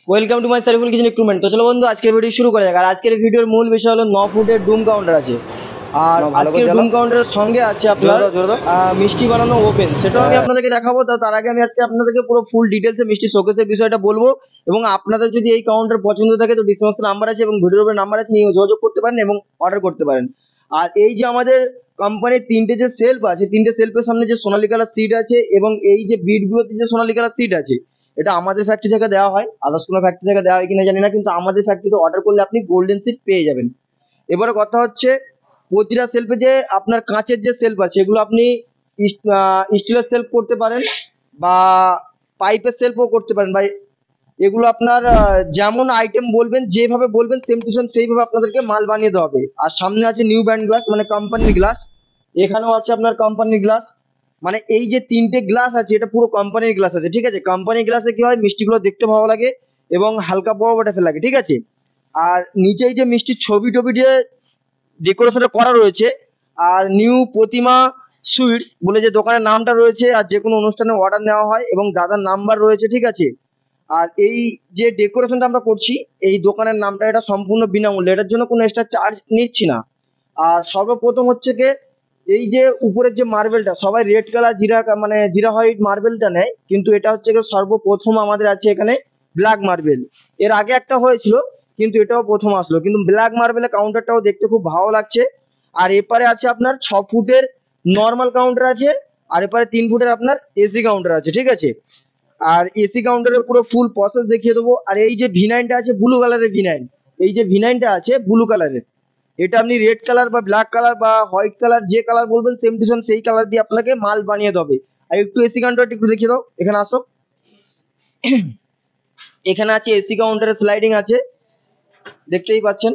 Welcome to my Shariful kitchen equipment. তো চলো বন্ধু আজকের ভিডিও শুরু করা যাক। আর আজকের ভিডিওর মূল বিষয় হলো 9 ফুটের ডুম কাউন্টার আছে। আর আজকের ডুম কাউন্টারের সঙ্গে আছে আপনার মিষ্টি বানানো ওভেন, সেটাও আমি আপনাদেরকে দেখাবো। তার আগে আমি আজকে আপনাদেরকে পুরো ফুল ডিটেলসে মিষ্টি শোকেসের বিষয়টা বলবো। এবং আপনাদের যদি এই কাউন্টার পছন্দ থাকে তো ডিসক্রিপশন নাম্বার আছে এবং ভিডিওর উপরে নাম্বার আছে, নিয়ে যোগাযোগ করতে পারেন এবং অর্ডার করতে পারেন। আর এই যে আমাদের কোম্পানির তিনটে যে সেলফ আছে, তিনটে সেলফের সামনে যে সোনালী কালার সিট আছে এবং এই যে বিটগুলোতে যে সোনালী কালার সিট আছে, এটা আমাদের ফ্যাক্টরি থেকে দেওয়া হয়। আদার্স কোনো ফ্যাক্টরি থেকে দেওয়া হয় কিনা জানি না, কিন্তু আমাদের ফ্যাক্টরিতে অর্ডার করলে আপনি গোল্ডেন সিট পেয়ে যাবেন। এবারে কথা হচ্ছে, প্রতিটা সেলফে যে আপনার কাঁচের যে সেলফ আছে এগুলো আপনি স্টিলের সেলফ করতে পারেন বা পাইপের সেলফও করতে পারেন ভাই। এগুলো আপনার যেমন আইটেম বলবেন, যেভাবে বলবেন সেম টু সেম সেইভাবে আপনাদেরকে মাল বানিয়ে দেওয়া হবে। আর সামনে আছে নিউ ব্র্যান্ড গ্লাস, মানে কোম্পানির গ্লাস। এখানেও আছে আপনার কোম্পানির গ্লাস। মানে এই যে তিনটে গ্লাস আছে এটা পুরো কোম্পানির গ্লাস আছে, ঠিক আছে। কোম্পানির গ্লাসে কি হয়, মিষ্টিগুলো দেখতে ভালো লাগে এবং হালকা বড় লাগে, ঠিক আছে। আর নিচেই যে মিষ্টির ছবি টবি দিয়ে ডেকোরেশনটা করা রয়েছে, আর নিউ প্রতিমা সুইটস বলে যে দোকানের নামটা রয়েছে, আর যে কোনো অনুষ্ঠানে অর্ডার নেওয়া হয় এবং দাদার নাম্বার রয়েছে, ঠিক আছে। আর এই যে ডেকোরেশনটা আমরা করছি, এই দোকানের নামটা এটা সম্পূর্ণ বিনামূল্যে, এটার জন্য কোনো এক্সট্রা চার্জ নিচ্ছি না। আর সর্বপ্রথম হচ্ছে কি, এই যে উপরের যে মার্বেলটা সবাই রেড কালার মানে জিরা হোয়াইট মার্বেলটা নেয়, কিন্তু এটা হচ্ছে কি সর্বপ্রথম আমাদের আছে এখানে ব্ল্যাক মার্বেল। এর আগে একটা হয়েছিল কিন্তু এটাও প্রথম আসলো, কিন্তু ব্ল্যাক মার্বেলের কাউন্টারটাও দেখতে খুব ভালো লাগছে। আর এপারে আছে আপনার 6 ফুটের নর্মাল কাউন্টার আছে, আর এপারে 3 ফুটের আপনার এসি কাউন্টার আছে, ঠিক আছে। আর এসি কাউন্টারের পুরো ফুল প্রসেস দেখিয়ে দেবো। আর এই যে ভিনাইনটা আছে ব্লু কালারের ভিনাইন, এই যে ভিনাইনটা আছে ব্লু কালারের, এটা আপনি রেড কালার বা ব্ল্যাক কালার বা হোয়াইট কালার যে কালার বলবেন সেম টু সেম সেই কালার দিয়ে আপনাকে মাল বানিয়ে দেবে। আর একটু এসি কাউন্টারটা একটু দেখিয়ে দাও, এখানে আসো। এখানে আছে এসি কাউন্টারের স্লাইডিং আছে, দেখতেই পাচ্ছেন।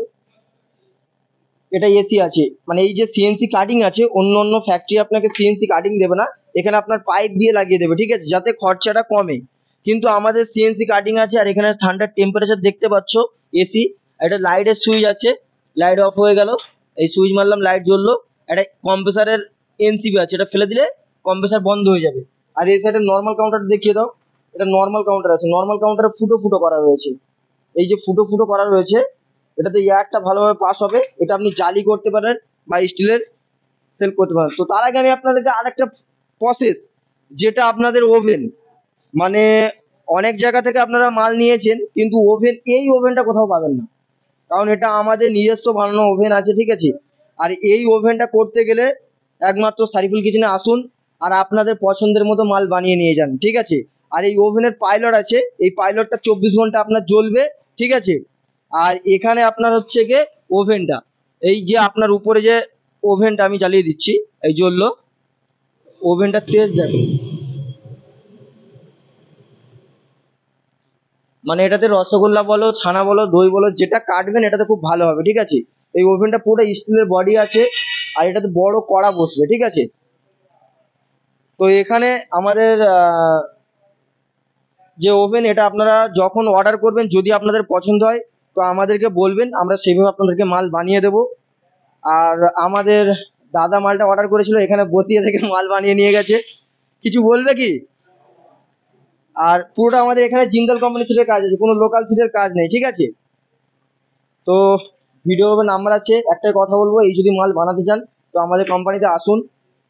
এটা এসি আছে, মানে এই যে সিএনসি কাটিং আছে, অন্য অন্য ফ্যাক্টরি আপনাকে সিএনসি কাটিং দেবে না, এখানে আপনার পাইপ দিয়ে লাগিয়ে দেবে, ঠিক আছে, যাতে খরচাটা কমে। কিন্তু আমাদের সিএনসি কাটিং আছে। আর এখানে ঠান্ডার টেম্পারেচার দেখতে পাচ্ছ, এসি। এটা লাইটের সুইচ আছে, লাইট অফ হয়ে গেল, এই সুইচ মারলাম লাইট জ্বললো। একটা কম্প্রেসারের এনসিবি আছে, এটা ফেলে দিলে কম্প্রেসার বন্ধ হয়ে যাবে। আর এই সাইডে নর্মাল কাউন্টার দেখিয়ে দাও, এটা নর্মাল কাউন্টার আছে। নর্মাল কাউন্টারে ফুটো ফুটো করা রয়েছে, এই যে ফুটো ফুটো করা রয়েছে, এটাতে এয়ারটা ভালোভাবে পাস হবে। এটা আপনি জালি করতে পারেন বা স্টিলের সেল করতে পারেন। তো তার আগে আমি আপনাদেরকে আরেকটা প্রসেস, যেটা আপনাদের ওভেন, মানে অনেক জায়গা থেকে আপনারা মাল নিয়েছেন কিন্তু ওভেন, এই ওভেনটা কোথাও পাবেন না, কারণ এটা আমাদের নিজস্ব বানানো ওভেন আছে, ঠিক আছে। আর এই ওভেনটা করতে গেলে একমাত্র সারিফুল কিচেনে আসুন আর আপনাদের পছন্দের মতো মাল বানিয়ে নিয়ে যান, ঠিক আছে। আর এই ওভেনের পাইলট আছে, এই পাইলটটা 24 ঘন্টা আপনার জ্বলবে, ঠিক আছে। আর এখানে আপনার হচ্ছে গিয়ে ওভেনটা, এই যে আপনার উপরে যে ওভেনটা আমি জ্বালিয়ে দিচ্ছি, এই জ্বললো। ওভেনটা তেজ দেখো, মানে এটাতে রসগোল্লা বলো, ছানা বলো, দই বলো, যেটা কাটবেন এটাতে খুব ভালো হবে, ঠিক আছে। এই ওভেনটা পুরো স্টিলের বডি আছে, আর এটাতে বড় কড়া বসবে, ঠিক আছে। তো এখানে আমাদের যে ওভেন, এটা আপনারা যখন অর্ডার করবেন যদি আপনাদের পছন্দ হয় তো আমাদেরকে বলবেন, আমরা সেইভাবে আপনাদেরকে মাল বানিয়ে দেব। আর আমাদের দাদা মালটা অর্ডার করেছিল, এখানে বসিয়ে থেকে মাল বানিয়ে নিয়ে গেছে। কিছু বলবে কি? আর পুরোটা আমাদের এখানে জিন্দাল কোম্পানি সিটের কাজ আছে, কোনো লোকাল সিটের কাজ নেই, ঠিক আছে। তো ভিডিওর নাম্বার আছে, একটাই কথা বলবো, এই যদি মাল বানাতে চান তো আমাদের কোম্পানিতে আসুন।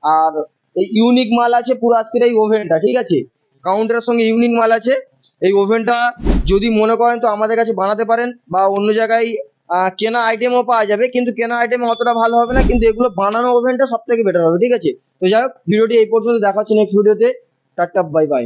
আর এই ইউনিক মাল আছে পুরো আজকের এই ওভেনটা, ঠিক আছে। কাউন্টারের সঙ্গে ইউনিক মাল আছে। এই ওভেনটা যদি মনে করেন তো আমাদের কাছে বানাতে পারেন, বা অন্য জায়গায় কেনা আইটেমও পাওয়া যাবে, কিন্তু কেনা আইটেম অতটা ভালো হবে না, কিন্তু এগুলো বানানো ওভেনটা সব থেকে বেটার হবে, ঠিক আছে। তো যাই হোক, ভিডিওটি এই পর্যন্ত, দেখা হচ্ছে নেক্সট ভিডিওতে। Tata, bye bye.